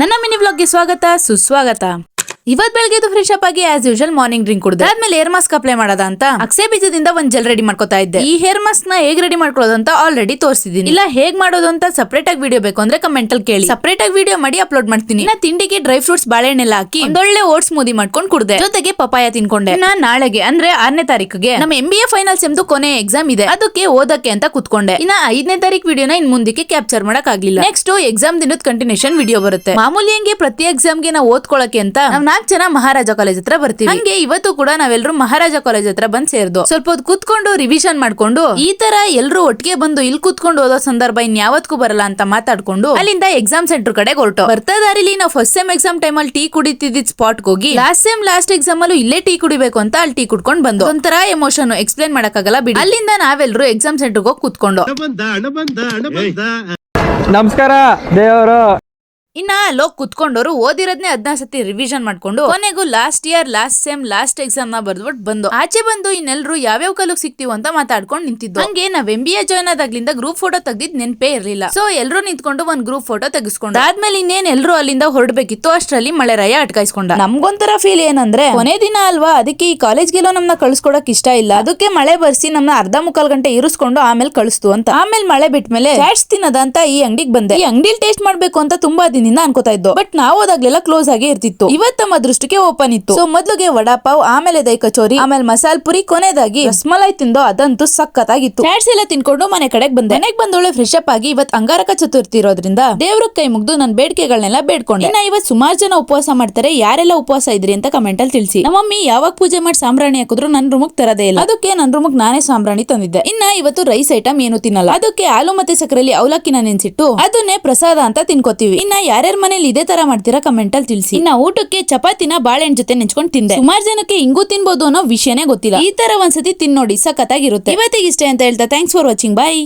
ನನ್ನ ಮಿನಿ ವ್ಲಾಗ್ಗೆ ಸ್ವಾಗತ ಸುಸ್ವಾಗತ. ಇವತ್ ಬೆಳಗ್ಗೆ ಫ್ರೆಶ್ ಅಪ್ ಆಗಿ ಆಸ್ ಯೂಶುವಲ್ ಮಾರ್ನಿಂಗ್ ಡ್ರಿಂಕ್ ಕುಡಿದೆ. ಆದ್ಮೇಲೆ ಹೇರ್ ಮಾಸ್ಕ್ ಅಪ್ಲೈ ಮಾಡೋದ ಅಂತ ಅಕ್ಸೆ ಬೀಜದಿಂದ ಒಂದ್ ಜೆಲ್ ರೆಡಿ ಮಾಡ್ಕೊತಾ ಇದ್ದೆ. ಈ ಹೇರ್ ಮಾಸ್ಕ್ ನ ಹೇಗ್ ರೆಡಿ ಮಾಡ್ಕೊಳ್ಳೋದು ಅಂತ ಆಲ್ರೆಡಿ ತೋರಿಸಿದೀನಿ. ಇಲ್ಲ ಹೇಗ್ ಮಾಡೋದು ಅಂತ ಸಪರೇಟ್ ಆಗಿ ವಿಡಿಯೋ ಬೇಕು ಅಂದ್ರೆ ಕಮೆಂಟ್ ಅಲ್ಲಿ ಕೇಳಿ, ಸಪರೇಟ್ ಆಗಿ ವಿಡಿಯೋ ಮಾಡಿ ಅಪ್ಲೋಡ್ ಮಾಡ್ತೀನಿ. ಇನ್ನ ತಿಂಡಿಗೆ ಡ್ರೈ ಫ್ರೂಟ್ಸ್ ಬಾಳೆಹಣ್ಣೆಲ್ಲ ಹಾಕಿ ಒಂದೊಳ್ಳೆ ಓಟ್ಸ್ ಸ್ಮೂದಿ ಮಾಡ್ಕೊಂಡು ಕುಡ್ದೆ. ಜೊತೆಗೆ ಪಪಾಯ ತಿನ್ಕೊಂಡೆ. ನಾಳೆಗೆ ಅಂದ್ರೆ 6ನೇ ತಾರೀಕಿಗೆ ನಮ್ಮ MBA ಫೈನಲ್ಸ್ ಎಮ್ದು ಕೊನೆ ಎಕ್ಸಾಮ್ ಇದೆ, ಅದಕ್ಕೆ ಓದಕ್ಕೆ ಅಂತ ಕುತ್ಕೊಂಡೆ. ಇನ್ನ 5ನೇ ತಾರೀಕು ವಿಡಿಯೋನ ಇನ್ ಮುಂದಕ್ಕೆ ಕ್ಯಾಪ್ಚರ್ ಮಾಡಕ್ ಆಗ್ಲಿಲ್ಲ. ನೆಕ್ಸ್ಟ್ ಎಕ್ಸಾಮ್ ದಿನದ ಕಂಟಿನ್ಯೂಷನ್ ವಿಡಿಯೋ ಬರುತ್ತೆ. ಮಾಮೂಲಿ ಹಂಗೆ ಪ್ರತಿ ಎಕ್ಸಾಮ್ಗೆ ನಾವು ಓದ್ಕೊಳಕ್ಕೆ ಅಂತ ನಾವ್ 4 ಜನ ಮಹಾರಾಜ ಕಾಲೇಜ್ ಹತ್ರ ಬರ್ತೀವಿ. ಹಂಗೆ ಇವತ್ತು ಕೂಡ ನಾವೆಲ್ಲರೂ ಮಹಾರಾಜ ಕಾಲೇಜ್ ಹತ್ರ ಬಂದ್ ಸೇರ್ದು ಸ್ವಲ್ಪ ಹೊತ್ತು ಕೂತ್ಕೊಂಡು ರಿವಿಷನ್ ಮಾಡ್ಕೊಂಡು ಈ ತರ ಎಲ್ರು ಒಟ್ಟಿಗೆ ಬಂದು ಇಲ್ಲಿ ಕೂತ್ಕೊಂಡು ಓದೋ ಸಂದರ್ಭ ಇನ್ಯಾವತ್ಗೂ ಬರಲ್ಲ ಅಂತ ಮಾತಾಡ್ಕೊಂಡು ಅಲ್ಲಿಂದ ಎಕ್ಸಾಮ್ ಸೆಂಟರ್ ಕಡೆ ಹೊರಟು. ಬರ್ತಾ ದಾರಿಲಿ ನಾವು ಫಸ್ಟ್ ಸೆಮ್ ಎಕ್ಸಾಮ್ ಟೈಮ್ ಅಲ್ಲಿ ಟೀ ಕುಡಿತಿದ್ದ ಸ್ಪಾಟ್ ಹೋಗಿ ಲಾಸ್ಟ್ ಎಕ್ಸಾಮ್ ಅಲ್ಲೂ ಇಲ್ಲೇ ಟೀ ಕುಡಿಬೇಕು ಅಂತ ಅಲ್ಲಿ ಟೀ ಕುಡ್ಕೊಂಡು ಬಂದು ಒಂಥರ ಎಮೋಷನ್ ಎಕ್ಸ್ಪ್ಲೇನ್ ಮಾಡಕ್ಕಾಗಲ್ಲ ಬಿಡಿ. ಅಲ್ಲಿಂದ ನಾವೆಲ್ಲರೂ ಎಕ್ಸಾಮ್ ಸೆಂಟರ್ ಹೋಗಿ ಕೂತ್ಕೊಂಡು ನಮಸ್ಕಾರ ದೇವರು. ಇನ್ನ ಅಲ್ಲೋಗ್ ಕುತ್ಕೊಂಡವ್ರು ಓದಿರೋದ್ನೇ 16 ಸತಿ ರಿವಿಷನ್ ಮಾಡ್ಕೊಂಡು ಕೊನೆಗೂ last year last sem last exam ನ ಬರ್ದ್ಬಿಟ್ಟು ಬಂದು ಆಚೆ ಬಂದು ಇನ್ನೆಲ್ರು ಯಾವ್ಯಾವ ಕಾಲಕ್ಕೆ ಸಿಕ್ತಿವ್ ಅಂತ ಮಾತಾಡ್ಕೊಂಡು ನಿಂತಿದ್ದು. ಹಂಗೆ ನಾವ್ MBA ಜಾಯ್ನ್ ಆದಾಗ್ಲಿಂದ ಗ್ರೂಪ್ ಫೋಟೋ ತೆಗ್ದಿದ್ ನೆನ್ಪೇ ಇರ್ಲಿಲ್ಲ. ಸೊ ಎಲ್ರು ನಿಂತ್ಕೊಂಡು ಒಂದ್ ಗ್ರೂಪ್ ಫೋಟೋ ತೆಗಿಸ್ಕೊಂಡು ಆದ್ಮೇಲೆ ಇನ್ನೇನ್ ಎಲ್ರು ಅಲ್ಲಿಂದ ಹೊರಡ್ಬೇಕಿತ್ತು. ಅಷ್ಟ್ರಲ್ಲಿ ಮಳೆರಾಯ ಅಟ್ಕಾಯಿಸ್ಕೊಂಡ. ನಮ್ಗೊಂಥರ ಫೀಲ್ ಏನಂದ್ರೆ ಕೊನೆ ದಿನ ಅಲ್ವಾ, ಅದಕ್ಕೆ ಈ ಕಾಲೇಜ್ಗೆಲ್ಲೋ ನಮ್ನ ಕಳ್ಸ್ಕೊಡಕ್ ಇಷ್ಟ ಇಲ್ಲ, ಅದಕ್ಕೆ ಮಳೆ ಬರ್ಸಿ ನಮ್ನ ಅರ್ಧ ಮುಕ್ಕಾಲ್ ಗಂಟೆ ಇರಿಸ್ಕೊಂಡು ಆಮೇಲೆ ಕಳಿಸ್ತು ಅಂತ. ಆಮೇಲೆ ಮಳೆ ಬಿಟ್ಮೇಲೆ ಚಾಟ್ಸ್ ತಿನ್ನದ ಅಂತ ಈ ಅಂಗಡಿಗೆ ಬಂದೆ. ಈ ಅಂಗಡಿಲಿ ಟೇಸ್ಟ್ ಮಾಡ್ಬೇಕು ಅಂತ ತುಂಬಾ ಅನ್ಕೋತಾ ಇದ್ದು, ಬಟ್ ನಾವು ಹೋದಾಗ್ಲೆಲ್ಲ ಕ್ಲೋಸ್ ಆಗಿ ಇರ್ತಿತ್ತು. ಇವತ್ತು ನಮ್ಮ ಅದೃಷ್ಟಕ್ಕೆ ಓಪನ್ ಇತ್ತು. ಸೊ ಮೊದ್ಲಿಗೆ ವಡಾ ಪಾವ್, ಆಮೇಲೆ ದೈ ಕಚೋರಿ, ಆಮೇಲೆ ಮಸಾಲ್ ಪುರಿ, ಕೊನೆದಾಗಿ ರಸ್ಮಲೈ ತಿಂದು ಅದಂತೂ ಸಖತ್ತಾಗಿತ್ತು. ಚಾಟ್ಸ್ ಎಲ್ಲ ತಿನ್ಕೊಂಡು ಮನೆ ಕಡೆಗೆ ಬಂದೆ. ಮನೆಗೆ ಬಂದೊಳ್ಳೆ ಫ್ರೆಶ್ ಅಪ್ ಆಗಿ ಇವತ್ತು ಅಂಗಾರಕ ಚತುರ್ಥಿ ಇರೋದ್ರಿಂದ ದೇವ್ರ ಕೈ ಮುಗ್ದು ನನ್ನ ಬೇಡಿಕೆಗಳನ್ನೆಲ್ಲ ಬೇಡ್ಕೊಂಡೆ. ಇನ್ನ ಇವತ್ತು ಸುಮಾರು ಜನ ಉಪವಾಸ ಮಾಡ್ತಾರೆ. ಯಾರೆಲ್ಲ ಉಪವಾಸ ಇದ್ರಿ ಅಂತ ಕಮೆಂಟ್ ಅಲ್ಲಿ ತಿಳಿಸಿ. ನಮ್ಮ ಮಮ್ಮಿ ಯಾವಾಗ ಪೂಜೆ ಮಾಡಿ ಸಾಂಬ್ರಾಣಿ ಹಾಕಿದ್ರು ನನ್ನ ರೂಮಕ್ ತರದೇ ಇಲ್ಲ, ಅದಕ್ಕೆ ನನ್ನ ರೂಮಕ್ ನಾನೇ ಸಾಂಬ್ರಾಣಿ ತಂದಿದ್ದೆ. ಇನ್ನ ಇವತ್ತು ರೈಸ್ ಐಟಮ್ ಏನು ತಿನ್ನಲ್ಲ, ಅದಕ್ಕೆ ಹಾಲು ಮತ್ತೆ ಸಕ್ಕರೆಯಲ್ಲಿ ಅವಲಕ್ಕಿನ ನೆನ್ಸಿಟ್ಟು ಅದನ್ನೇ ಪ್ರಸಾದ ಅಂತ ತಿನ್ಕೋತೀವಿ. ಇನ್ನ ಯಾರ್ಯಾರ ಮನೇಲಿ ಇದೇ ತರ ಮಾಡ್ತೀರಾ ಕಮೆಂಟ್ ಅಲ್ಲಿ ತಿಳಿಸಿ. ಇನ್ನ ಊಟಕ್ಕೆ ಚಪಾತಿನ ಬಾಳೆಹಣ್ಣು ಜೊತೆ ನೆಂಚ್ಕೊಂಡು ತಿಂದೆ. ಸುಮಾರು ಜನಕ್ಕೆ ಹಿಂಗೂ ತಿನ್ಬೋದು ಅನ್ನೋ ವಿಷಯನೇ ಗೊತ್ತಿಲ್ಲ. ಈ ತರ ಒಂದ್ಸತಿ ತಿನ್ನೋಡಿ, ಸಖತ್ತಾಗಿರುತ್ತೆ. ಇವತ್ತಿಗೆ ಇಷ್ಟೇ ಅಂತ ಹೇಳ್ತಾ ಥ್ಯಾಂಕ್ಸ್ ಫಾರ್ ವಾಚಿಂಗ್, ಬಾಯ್.